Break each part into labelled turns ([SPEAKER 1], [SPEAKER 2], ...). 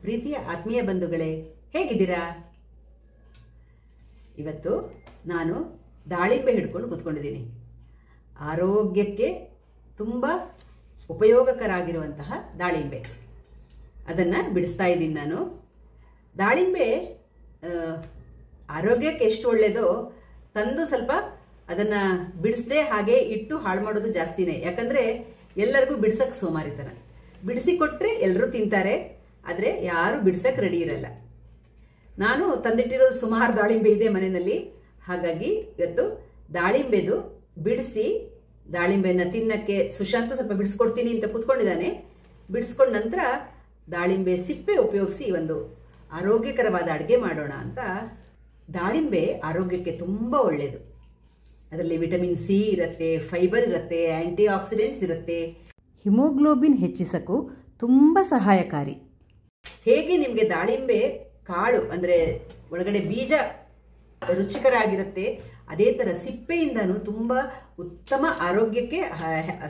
[SPEAKER 1] ಪ್ರೀತಿಯ ಆತ್ಮೀಯ ಬಂಧುಗಳೇ, ಹೇಗಿದ್ದೀರಾ? ಇವತ್ತು ನಾನು ದಾಳಿಂಬೆ ಹಿಡ್ಕೊಂಡು ಕೂತ್ಕೊಂಡಿದ್ದೀನಿ. ಆರೋಗ್ಯಕ್ಕೆ ತುಂಬ ಉಪಯೋಗಕರಾಗಿರುವಂತಹ ದಾಳಿಂಬೆ, ಅದನ್ನು ಬಿಡಿಸ್ತಾ ಇದ್ದೀನಿ ನಾನು. ದಾಳಿಂಬೆ ಆರೋಗ್ಯಕ್ಕೆ ಎಷ್ಟು ಒಳ್ಳೆಯದೋ ತಂದು ಸ್ವಲ್ಪ ಅದನ್ನು ಬಿಡಿಸದೆ ಹಾಗೆ ಇಟ್ಟು ಹಾಳು ಮಾಡೋದು ಜಾಸ್ತಿನೇ. ಯಾಕಂದರೆ ಎಲ್ಲರಿಗೂ ಬಿಡ್ಸಕ್ಕೆ ಸೋಮಾರಿತನ. ಬಿಡಿಸಿ ಕೊಟ್ಟರೆ ಎಲ್ಲರೂ ತಿಂತಾರೆ, ಆದರೆ ಯಾರು ಬಿಡ್ಸಕ್ಕೆ ರೆಡಿ ಇರಲ್ಲ. ನಾನು ತಂದಿಟ್ಟಿರೋದು ಸುಮಾರು ದಾಳಿಂಬೆ ಇದೆ ಮನೆಯಲ್ಲಿ. ಹಾಗಾಗಿ ಇವತ್ತು ದಾಳಿಂಬೆದು ಬಿಡಿಸಿ ದಾಳಿಂಬೆನ ತಿನ್ನಕ್ಕೆ ಸುಶಾಂತ ಸ್ವಲ್ಪ ಬಿಡಿಸ್ಕೊಡ್ತೀನಿ ಅಂತ ಕೂತ್ಕೊಂಡಿದ್ದಾನೆ. ಬಿಡಿಸ್ಕೊಂಡ ನಂತರ ದಾಳಿಂಬೆ ಸಿಪ್ಪೆ ಉಪಯೋಗಿಸಿ ಒಂದು ಆರೋಗ್ಯಕರವಾದ ಅಡುಗೆ ಮಾಡೋಣ ಅಂತ. ದಾಳಿಂಬೆ ಆರೋಗ್ಯಕ್ಕೆ ತುಂಬ ಒಳ್ಳೆಯದು. ಅದರಲ್ಲಿ ವಿಟಮಿನ್ ಸಿ ಇರುತ್ತೆ, ಫೈಬರ್ ಇರುತ್ತೆ, ಆಂಟಿ ಆಕ್ಸಿಡೆಂಟ್ಸ್ ಇರುತ್ತೆ. ಹಿಮೋಗ್ಲೋಬಿನ್ ಹೆಚ್ಚಿಸಕ್ಕೂ ತುಂಬ ಸಹಾಯಕಾರಿ. ಹೇಗೆ ನಿಮಗೆ ದಾಳಿಂಬೆ ಕಾಳು ಅಂದರೆ ಒಳಗಡೆ ಬೀಜ ರುಚಿಕರ ಆಗಿರುತ್ತೆ, ಅದೇ ಥರ ಸಿಪ್ಪೆಯಿಂದನೂ ತುಂಬ ಉತ್ತಮ ಆರೋಗ್ಯಕ್ಕೆ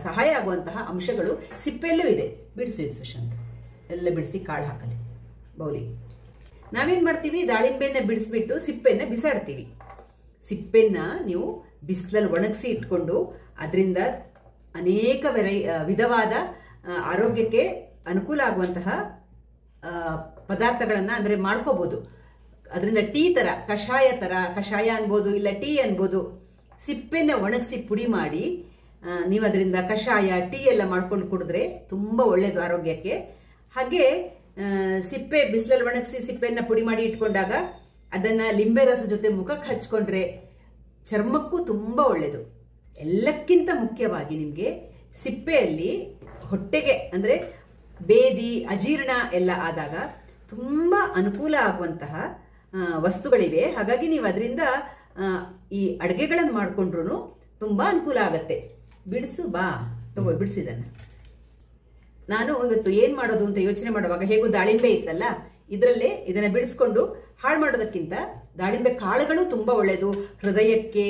[SPEAKER 1] ಸಹಾಯ ಆಗುವಂತಹ ಅಂಶಗಳು ಸಿಪ್ಪೆಯಲ್ಲೂ ಇದೆ. ಬಿಡಿಸುವುದು ಸುಶಾಂತ್ ಎಲ್ಲ ಬಿಡಿಸಿ ಕಾಳು ಹಾಕಲಿ ಬೌಲಿಗೆ. ನಾವೇನು ಮಾಡ್ತೀವಿ, ದಾಳಿಂಬೆನ ಬಿಡಿಸ್ಬಿಟ್ಟು ಸಿಪ್ಪೆನ ಬಿಸಾಡ್ತೀವಿ. ಸಿಪ್ಪೆನ ನೀವು ಬಿಸಿಲಲ್ಲಿ ಒಣಗಿಸಿ ಇಟ್ಕೊಂಡು ಅದರಿಂದ ಅನೇಕ ವಿಧವಾದ ಆರೋಗ್ಯಕ್ಕೆ ಅನುಕೂಲ ಆಗುವಂತಹ ಪದಾರ್ಥಗಳನ್ನು ಅಂದರೆ ಮಾಡ್ಕೋಬಹುದು. ಅದರಿಂದ ಟೀ ಥರ, ಕಷಾಯ ಅನ್ಬೋದು, ಇಲ್ಲ ಟೀ ಅನ್ಬೋದು. ಸಿಪ್ಪೆನ ಒಣಗಿಸಿ ಪುಡಿ ಮಾಡಿ ನೀವು ಅದರಿಂದ ಕಷಾಯ, ಟೀ ಎಲ್ಲ ಮಾಡ್ಕೊಂಡು ಕುಡಿದ್ರೆ ತುಂಬ ಒಳ್ಳೆಯದು ಆರೋಗ್ಯಕ್ಕೆ. ಹಾಗೆ ಸಿಪ್ಪೆ ಬಿಸಿಲಲ್ಲಿ ಒಣಗಿಸಿ ಸಿಪ್ಪೆನ ಪುಡಿ ಮಾಡಿ ಇಟ್ಕೊಂಡಾಗ ಅದನ್ನ ಲಿಂಬೆ ರಸ ಜೊತೆ ಮುಖಕ್ಕೆ ಹಚ್ಕೊಂಡ್ರೆ ಚರ್ಮಕ್ಕೂ ತುಂಬ ಒಳ್ಳೆಯದು. ಎಲ್ಲಕ್ಕಿಂತ ಮುಖ್ಯವಾಗಿ ನಿಮಗೆ ಸಿಪ್ಪೆಯಲ್ಲಿ ಹೊಟ್ಟೆಗೆ ಅಂದರೆ ಬೇದಿ, ಅಜೀರ್ಣ ಎಲ್ಲ ಆದಾಗ ತುಂಬ ಅನುಕೂಲ ಆಗುವಂತಹ ವಸ್ತುಗಳಿವೆ. ಹಾಗಾಗಿ ನೀವು ಅದರಿಂದ ಈ ಅಡುಗೆಗಳನ್ನು ಮಾಡಿಕೊಂಡ್ರು ತುಂಬ ಅನುಕೂಲ ಆಗತ್ತೆ. ಬಿಡಿಸು ಬಾ, ತಗೋ ಬಿಡಿಸಿದನ್ನ. ನಾನು ಇವತ್ತು ಏನು ಮಾಡೋದು ಅಂತ ಯೋಚನೆ ಮಾಡುವಾಗ ಹೇಗೂ ದಾಳಿಂಬೆ ಇತ್ತಲ್ಲ, ಇದರಲ್ಲೇ ಇದನ್ನ ಬಿಡಿಸ್ಕೊಂಡು ಹಾಳು ಮಾಡೋದಕ್ಕಿಂತ ದಾಳಿಂಬೆ ಕಾಳುಗಳು ತುಂಬ ಒಳ್ಳೆಯದು. ಹೃದಯಕ್ಕೆ,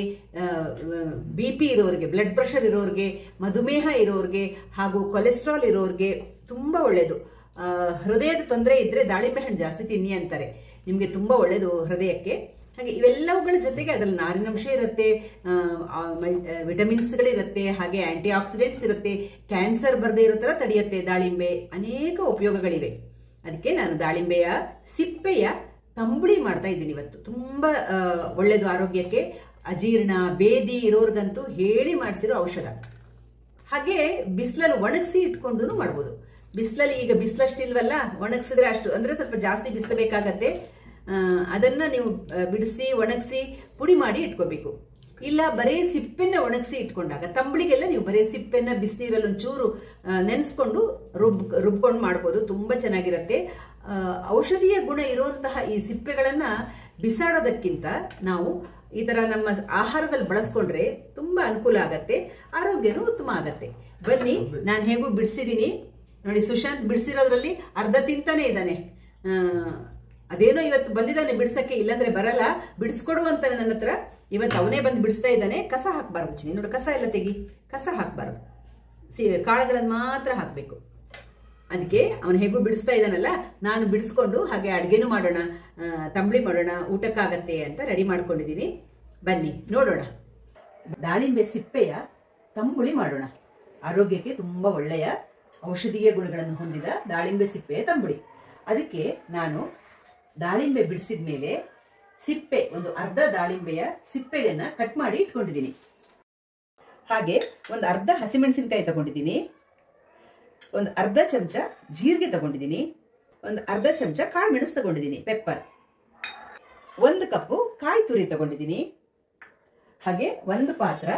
[SPEAKER 1] BP ಇರೋರಿಗೆ, ಬ್ಲಡ್ ಪ್ರೆಷರ್ ಇರೋರಿಗೆ, ಮಧುಮೇಹ ಇರೋರಿಗೆ ಹಾಗೂ ಕೊಲೆಸ್ಟ್ರಾಲ್ ಇರೋರಿಗೆ ತುಂಬ ಒಳ್ಳೆಯದು. ಹೃದಯದ ತೊಂದರೆ ಇದ್ರೆ ದಾಳಿಂಬೆ ಹಣ್ಣು ಜಾಸ್ತಿ ತಿನ್ನಿ ಅಂತಾರೆ. ನಿಮಗೆ ತುಂಬ ಒಳ್ಳೆಯದು ಹೃದಯಕ್ಕೆ. ಹಾಗೆ ಇವೆಲ್ಲವುಗಳ ಜೊತೆಗೆ ಅದರಲ್ಲಿ ನಾರಿನಂಶ ಇರುತ್ತೆ, ವಿಟಮಿನ್ಸ್ಗಳಿರುತ್ತೆ, ಹಾಗೆ ಆಂಟಿ ಆಕ್ಸಿಡೆಂಟ್ಸ್ ಇರುತ್ತೆ. ಕ್ಯಾನ್ಸರ್ ಬರದೇ ಇರೋ ಥರ ತಡೆಯುತ್ತೆ ದಾಳಿಂಬೆ. ಅನೇಕ ಉಪಯೋಗಗಳಿವೆ. ಅದಕ್ಕೆ ನಾನು ದಾಳಿಂಬೆಯ ಸಿಪ್ಪೆಯ ತಂಬುಳಿ ಮಾಡ್ತಾ ಇದ್ದೀನಿ ಇವತ್ತು. ತುಂಬ ಒಳ್ಳೆಯದು ಆರೋಗ್ಯಕ್ಕೆ. ಅಜೀರ್ಣ, ಬೇದಿ ಇರೋರ್ಗಂತೂ ಹೇಳಿ ಮಾಡಿಸಿರೋ ಔಷಧ. ಹಾಗೆ ಬಿಸಿಲಲ್ಲಿ ಒಣಗಿಸಿ ಇಟ್ಕೊಂಡು ಮಾಡ್ಬೋದು. ಬಿಸಿಲಲ್ಲಿ ಈಗ ಬಿಸಿಲಷ್ಟಿಲ್ವಲ್ಲ, ಒಣಗಿಸಿದ್ರೆ ಅಷ್ಟು ಅಂದರೆ ಸ್ವಲ್ಪ ಜಾಸ್ತಿ ಬಿಸಿಲು ಬೇಕಾಗತ್ತೆ. ಅದನ್ನ ನೀವು ಬಿಡಿಸಿ ಒಣಗಿಸಿ ಪುಡಿ ಮಾಡಿ ಇಟ್ಕೋಬೇಕು. ಇಲ್ಲ ಬರೀ ಸಿಪ್ಪೆನ ಒಣಗಿಸಿ ಇಟ್ಕೊಂಡಾಗ ತಂಬಳಿಗೆಲ್ಲ ನೀವು ಬರೀ ಸಿಪ್ಪೆನ ಬಿಸಿನೀರಲ್ಲಿ ಒಂಚೂರು ನೆನೆಸ್ಕೊಂಡು ರುಬ್ಕೊಂಡು ಮಾಡ್ಬೋದು. ತುಂಬ ಚೆನ್ನಾಗಿರುತ್ತೆ. ಔಷಧೀಯ ಗುಣ ಇರುವಂತಹ ಈ ಸಿಪ್ಪೆಗಳನ್ನ ಬಿಸಾಡೋದಕ್ಕಿಂತ ನಾವು ಈ ತರ ನಮ್ಮ ಆಹಾರದಲ್ಲಿ ಬಳಸ್ಕೊಂಡ್ರೆ ತುಂಬಾ ಅನುಕೂಲ ಆಗತ್ತೆ, ಆರೋಗ್ಯನೂ ಉತ್ತಮ ಆಗತ್ತೆ. ಬನ್ನಿ, ನಾನು ಹೇಗೂ ಬಿಡಿಸಿದೀನಿ ನೋಡಿ. ಸುಶಾಂತ್ ಬಿಡಿಸಿರೋದ್ರಲ್ಲಿ ಅರ್ಧ ತಿಂತಾನೆ ಇದ್ದಾನೆ. ಅದೇನೋ ಇವತ್ತು ಬಂದಿದ್ದಾನೆ ಬಿಡ್ಸಕ್ಕೆ, ಇಲ್ಲಾಂದ್ರೆ ಬರಲ್ಲ. ಬಿಡಿಸ್ಕೊಡು ಅಂತ ನನ್ನ ಹತ್ರ. ಇವತ್ತು ಅವನೇ ಬಂದು ಬಿಡಿಸ್ತಾ ಇದ್ದಾನೆ. ಕಸ ಹಾಕಬಾರ್ದು ಚಿನಿ, ನೋಡಿ ಕಸ ಎಲ್ಲ ತೆಗಿ. ಕಸ ಹಾಕಬಾರ್ದು, ಕಾಳುಗಳನ್ನು ಮಾತ್ರ ಹಾಕಬೇಕು. ಅದಕ್ಕೆ ಅವನು ಹೇಗೂ ಬಿಡಿಸ್ತಾ ಇದ್ದಾನಲ್ಲ, ನಾನು ಬಿಡಿಸ್ಕೊಂಡು ಹಾಗೆ ಅಡುಗೆನೂ ಮಾಡೋಣ, ತಂಬಳಿ ಮಾಡೋಣ, ಊಟಕ್ಕಾಗತ್ತೆ ಅಂತ ರೆಡಿ ಮಾಡ್ಕೊಂಡಿದ್ದೀನಿ. ಬನ್ನಿ ನೋಡೋಣ. ದಾಳಿಂಬೆ ಸಿಪ್ಪೆಯ ತಂಬುಳಿ ಮಾಡೋಣ. ಆರೋಗ್ಯಕ್ಕೆ ತುಂಬ ಒಳ್ಳೆಯ ಔಷಧೀಯ ಗುಣಗಳನ್ನು ಹೊಂದಿದ ದಾಳಿಂಬೆ ಸಿಪ್ಪೆಯ ತಂಬುಳಿ. ಅದಕ್ಕೆ ನಾನು ದಾಳಿಂಬೆ ಬಿಡಿಸಿದ ಮೇಲೆ ಸಿಪ್ಪೆ, ಒಂದು ಅರ್ಧ ದಾಳಿಂಬೆಯ ಸಿಪ್ಪೆಯನ್ನ ಕಟ್ ಮಾಡಿ ಇಟ್ಕೊಂಡಿದ್ದೀನಿ. ಹಾಗೆ ಒಂದು ಅರ್ಧ ಹಸಿಮೆಣಸಿನಕಾಯಿ ತಗೊಂಡಿದ್ದೀನಿ, ಒಂದು ಅರ್ಧ ಚಮಚ ಜೀರಿಗೆ ತಗೊಂಡಿದ್ದೀನಿ, ಒಂದು ಅರ್ಧ ಚಮಚ ಕಾಳು ಮೆಣಸು ತಗೊಂಡಿದ್ದೀನಿ, ಪೆಪ್ಪರ್, ಒಂದು ಕಪ್ಪು ಕಾಯಿ ತುರಿ ತಗೊಂಡಿದ್ದೀನಿ. ಹಾಗೆ ಒಂದು ಪಾತ್ರ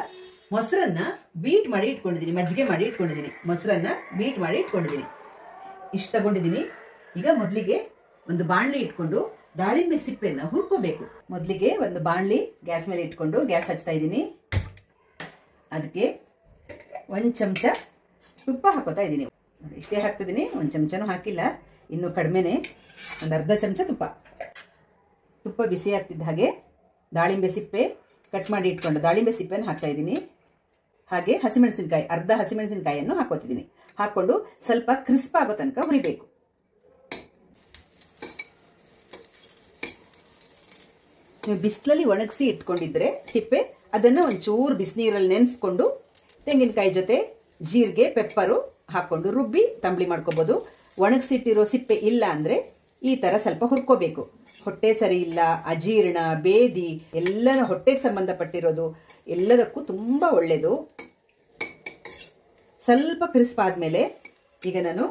[SPEAKER 1] ಮೊಸರನ್ನ ಬೀಟ್ ಮಾಡಿ ಇಟ್ಕೊಂಡಿದ್ದೀನಿ, ಮಜ್ಜಿಗೆ ಮಾಡಿ ಇಟ್ಕೊಂಡಿದ್ದೀನಿ. ಮೊಸರನ್ನ ಬೀಟ್ ಮಾಡಿ ಇಟ್ಕೊಂಡಿದ್ದೀನಿ. ಇಷ್ಟು ತಗೊಂಡಿದ್ದೀನಿ. ಈಗ ಮೊದಲಿಗೆ ಒಂದು ಬಾಣಲಿ ಇಟ್ಕೊಂಡು ದಾಳಿಂಬೆ ಸಿಪ್ಪೆನ ಹುರ್ಕೋಬೇಕು. ಮೊದಲಿಗೆ ಒಂದು ಬಾಣಲಿ ಗ್ಯಾಸ್ ಮೇಲೆ ಇಟ್ಕೊಂಡು ಗ್ಯಾಸ್ ಹಚ್ತಾ ಇದ್ದೀನಿ. ಅದಕ್ಕೆ ಒಂದು ಚಮಚ ತುಪ್ಪ ಹಾಕೋತಾ ಇದ್ದೀನಿ. ಇಷ್ಟೇ ಹಾಕ್ತಿದ್ದೀನಿ, ಒಂದು ಚಮಚನೂ ಹಾಕಿಲ್ಲ, ಇನ್ನು ಕಡಿಮೆನೆ, ಒಂದು ಅರ್ಧ ಚಮಚ ತುಪ್ಪ ಬಿಸಿ ಆಗ್ತಿದ್ದ ಹಾಗೆ ದಾಳಿಂಬೆ ಸಿಪ್ಪೆ ಕಟ್ ಮಾಡಿ ಇಟ್ಕೊಂಡು ದಾಳಿಂಬೆ ಸಿಪ್ಪೆನ ಹಾಕ್ತಾ ಇದ್ದೀನಿ. ಹಾಗೆ ಹಸಿಮೆಣಸಿನಕಾಯಿ, ಅರ್ಧ ಹಸಿಮೆಣಸಿನಕಾಯಿಯನ್ನು ಹಾಕೋತಿದ್ದೀನಿ. ಹಾಕೊಂಡು ಸ್ವಲ್ಪ ಕ್ರಿಸ್ಪ್ ಆಗೋ ತನಕ ಹುರಿಬೇಕು. ಬಿಸಿಲಲ್ಲಿ ಒಣಗಿಸಿ ಇಟ್ಕೊಂಡಿದ್ರೆ ಸಿಪ್ಪೆ ಅದನ್ನ ಒಂಚೂರು ಬಿಸಿನೀರಲ್ಲಿ ನೆನೆಸ್ಕೊಂಡು ತೆಂಗಿನಕಾಯಿ ಜೊತೆ ಜೀರಿಗೆ ಪೆಪ್ಪರು ಹಾಕೊಂಡು ರುಬ್ಬಿ ತಂಬಳಿ ಮಾಡ್ಕೋಬಹುದು. ಒಣಗಿಸಿಟ್ಟಿರೋ ಸಿಪ್ಪೆ ಇಲ್ಲ ಅಂದ್ರೆ ಈ ತರ ಸ್ವಲ್ಪ ಹುರ್ಕೋಬೇಕು. ಹೊಟ್ಟೆ ಸರಿ ಇಲ್ಲ, ಅಜೀರ್ಣ, ಬೇದಿ ಎಲ್ಲರ ಹೊಟ್ಟೆಗೆ ಸಂಬಂಧಪಟ್ಟಿರೋದು ಎಲ್ಲದಕ್ಕೂ ತುಂಬಾ ಒಳ್ಳೇದು. ಸ್ವಲ್ಪ ಕ್ರಿಸ್ಪ್ ಆದ್ಮೇಲೆ ಈಗ ನಾನು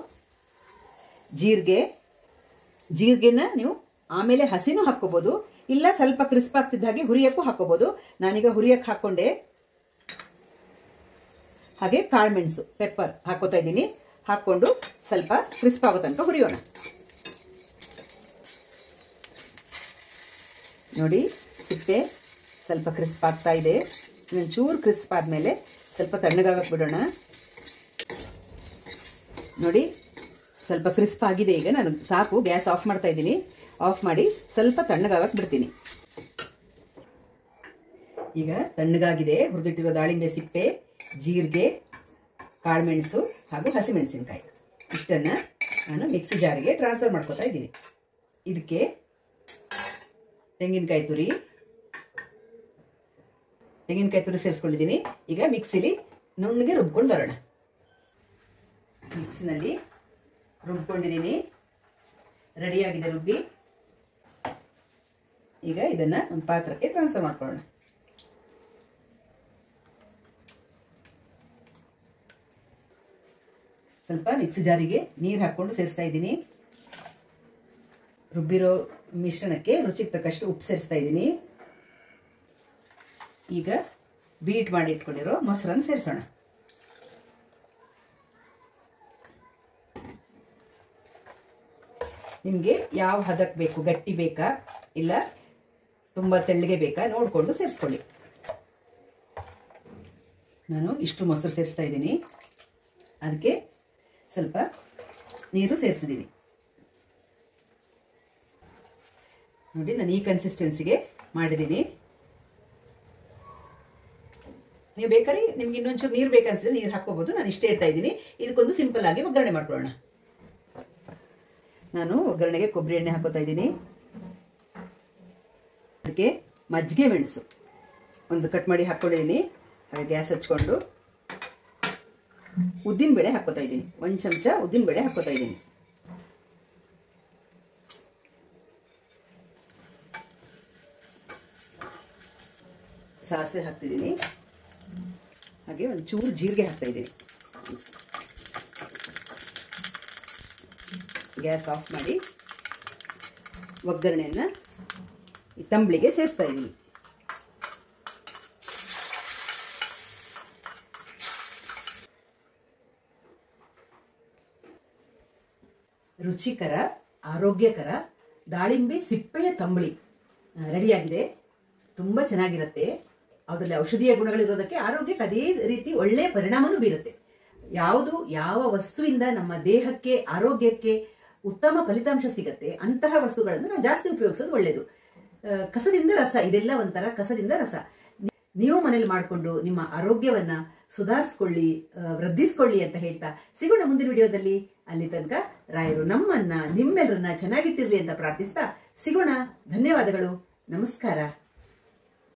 [SPEAKER 1] ಜೀರಿಗೆನ ನೀವು ಆಮೇಲೆ ಹಸಿನೂ ಹಾಕೋಬಹುದು, ಇಲ್ಲ ಸ್ವಲ್ಪ ಕ್ರಿಸ್ಪ್ ಆಗ್ತಿದ್ದ ಹಾಗೆ ಹುರಿಯಕ್ಕೂ ಹಾಕೋಬಹುದು. ನಾನೀಗ ಹುರಿಯಕ್ಕೆ ಹಾಕೊಂಡೆ. ಹಾಗೆ ಕಾಳುಮೆಣಸು ಪೆಪ್ಪರ್ ಹಾಕೋತಾ ಇದ್ದೀನಿ. ಹಾಕೊಂಡು ಸ್ವಲ್ಪ ಕ್ರಿಸ್ಪ್ ಆಗೋ ತನಕ ಹುರಿಯೋಣ. ನೋಡಿ ಸಿಪ್ಪೆ ಸ್ವಲ್ಪ ಕ್ರಿಸ್ಪ್ ಆಗ್ತಾ ಇದೆ. ಚೂರು ಕ್ರಿಸ್ಪ್ ಆದ್ಮೇಲೆ ಸ್ವಲ್ಪ ತಣ್ಣಗಾಗಕ್ಕೆ ಬಿಡೋಣ. ನೋಡಿ ಸ್ವಲ್ಪ ಕ್ರಿಸ್ಪ್ ಆಗಿದೆ. ಈಗ ನಾನು ಸಾಕು, ಗ್ಯಾಸ್ ಆಫ್ ಮಾಡ್ತಾ ಇದ್ದೀನಿ. ಆಫ್ ಮಾಡಿ ಸ್ವಲ್ಪ ತಣ್ಣಗಾಗಕ್ಕೆ ಬಿಡ್ತೀನಿ. ಈಗ ತಣ್ಣಗಾಗಿದೆ. ಹುರಿದಿಟ್ಟಿರೋ ದಾಳಿಂಬೆ ಸಿಪ್ಪೆ, ಜೀರಿಗೆ, ಕಾಳುಮೆಣಸು ಹಾಗೂ ಹಸಿಮೆಣಸಿನಕಾಯಿ ಇಷ್ಟನ್ನ ನಾನು ಮಿಕ್ಸಿ ಜಾರಿಗೆ ಟ್ರಾನ್ಸ್ಫರ್ ಮಾಡ್ಕೊತಾ ಇದ್ದೀನಿ. ಇದಕ್ಕೆ ತೆಂಗಿನಕಾಯಿ ತುರಿ ಸೇರಿಸ್ಕೊಂಡಿದ್ದೀನಿ. ಈಗ ಮಿಕ್ಸಿಲಿ ನುಣ್ಣಗೆ ರುಬ್ಕೊಂಡು ಬರೋಣ. ಮಿಕ್ಸಿನಲ್ಲಿ ರುಬ್ಕೊಂಡಿದ್ದೀನಿ, ರೆಡಿಯಾಗಿದೆ ರುಬ್ಬಿ. ಈಗ ಇದನ್ನ ಒಂದು ಪಾತ್ರಕ್ಕೆ ಟ್ರಾನ್ಸ್ಫರ್ ಮಾಡ್ಕೊಳ್ಳೋಣ. ಸ್ವಲ್ಪ ಮಿಕ್ಸಿ ಜಾರಿಗೆ ನೀರು ಹಾಕೊಂಡು ಸೇರಿಸ್ತಾ ಇದ್ದೀನಿ. ರುಬ್ಬಿರೋ ಮಿಶ್ರಣಕ್ಕೆ ರುಚಿಗೆ ತಕ್ಕಷ್ಟು ಉಪ್ಪು ಸೇರಿಸ್ತಾ ಇದ್ದೀನಿ. ಈಗ ಬೀಟ್ ಮಾಡಿ ಇಟ್ಕೊಂಡಿರೋ ಮೊಸರನ್ನು ಸೇರಿಸೋಣ. ನಿಮಗೆ ಯಾವ ಹದಕ್ಕೆ ಬೇಕು, ಗಟ್ಟಿ ಬೇಕಾ ಇಲ್ಲ ತುಂಬಾ ತೆಳ್ಳಗೆ ಬೇಕಾ ನೋಡಿಕೊಂಡು ಸೇರಿಸ್ಕೊಳ್ಳಿ. ನಾನು ಇಷ್ಟು ಮೊಸರು ಸೇರಿಸ್ತಾ ಇದ್ದೀನಿ. ಅದಕ್ಕೆ ಸ್ವಲ್ಪ ನೀರು ಸೇರಿಸಿದ್ದೀನಿ. ನೋಡಿ ನಾನು ಈ ಕನ್ಸಿಸ್ಟೆನ್ಸಿಗೆ ಮಾಡಿದ್ದೀನಿ. ನೀವು ಬೇಕಾದ್ರೆ ನಿಮ್ಗೆ ಇನ್ನೊಂಚೂರು ನೀರು ಬೇಕನ್ಸಿದ್ರೆ ನೀರು ಹಾಕೋಬಹುದು. ನಾನು ಇಷ್ಟೇ ಇಡ್ತಾ ಇದ್ದೀನಿ. ಇದಕ್ಕೊಂದು ಸಿಂಪಲ್ ಆಗಿ ಒಗ್ಗರಣೆ ಮಾಡ್ಕೊಳ್ಳೋಣ. ನಾನು ಒಗ್ಗರಣೆಗೆ ಕೊಬ್ಬರಿ ಎಣ್ಣೆ ಹಾಕೋತಾ ಇದ್ದೀನಿ. ಅದಕ್ಕೆ ಮಜ್ಜಿಗೆ ಮೆಣಸು ಒಂದು ಕಟ್ ಮಾಡಿ ಹಾಕೊಂಡಿದ್ದೀನಿ. ಹಾಗೆ ಗ್ಯಾಸ್ ಹಚ್ಕೊಂಡು ಉದ್ದಿನ ಬೇಳೆ ಹಾಕೋತಾ ಇದ್ದೀನಿ. 1 ಚಮಚ ಉದ್ದಿನ ಬೇಳೆ ಹಾಕೋತಾ ಇದ್ದೀನಿ. ಸಾಸಿವೆ ಹಾಕ್ತಿದ್ದೀನಿ. ಹಾಗೆ ಒಂಚೂರು ಜೀರಿಗೆ ಹಾಕ್ತಾ ಇದ್ದೀನಿ. ಗ್ಯಾಸ್ ಆಫ್ ಮಾಡಿ ಒಗ್ಗರಣೆಯನ್ನ ಈ ತಂಬ್ಳಿಗೆ ಸೇರಿಸ್ತಾ ಇದ್ದೀನಿ. ರುಚಿಕರ, ಆರೋಗ್ಯಕರ ದಾಳಿಂಬೆ ಸಿಪ್ಪೆಯ ತಂಬಳಿ ರೆಡಿಯಾಗಿದೆ. ತುಂಬಾ ಚೆನ್ನಾಗಿರುತ್ತೆ. ಅದರಲ್ಲಿ ಔಷಧೀಯ ಗುಣಗಳಿರೋದಕ್ಕೆ ಆರೋಗ್ಯಕ್ಕೆ ಅದೇ ರೀತಿ ಒಳ್ಳೆಯ ಪರಿಣಾಮನೂ ಬೀರುತ್ತೆ. ಯಾವ ವಸ್ತುವಿಂದ ನಮ್ಮ ದೇಹಕ್ಕೆ, ಆರೋಗ್ಯಕ್ಕೆ ಉತ್ತಮ ಫಲಿತಾಂಶ ಸಿಗತ್ತೆ ಅಂತಹ ವಸ್ತುಗಳನ್ನು ನಾವು ಜಾಸ್ತಿ ಉಪಯೋಗಿಸೋದು ಒಳ್ಳೆಯದು. ಕಸದಿಂದ ರಸ, ಇದೆಲ್ಲ ಒಂಥರ ಕಸದಿಂದ ರಸ. ನೀವು ಮನೇಲಿ ಮಾಡಿಕೊಂಡು ನಿಮ್ಮ ಆರೋಗ್ಯವನ್ನ ಸುಧಾರಿಸ್ಕೊಳ್ಳಿ, ವೃದ್ಧಿಸ್ಕೊಳ್ಳಿ ಅಂತ ಹೇಳ್ತಾ ಸಿಗೋಣ ಮುಂದಿನ ವಿಡಿಯೋದಲ್ಲಿ. ಅಲ್ಲಿ ತನಕ ರಾಯರು ನಿಮ್ಮೆಲ್ಲರನ್ನ ಚೆನ್ನಾಗಿಟ್ಟಿರ್ಲಿ ಅಂತ ಪ್ರಾರ್ಥಿಸ್ತಾ ಸಿಗೋಣ. ಧನ್ಯವಾದಗಳು. ನಮಸ್ಕಾರ.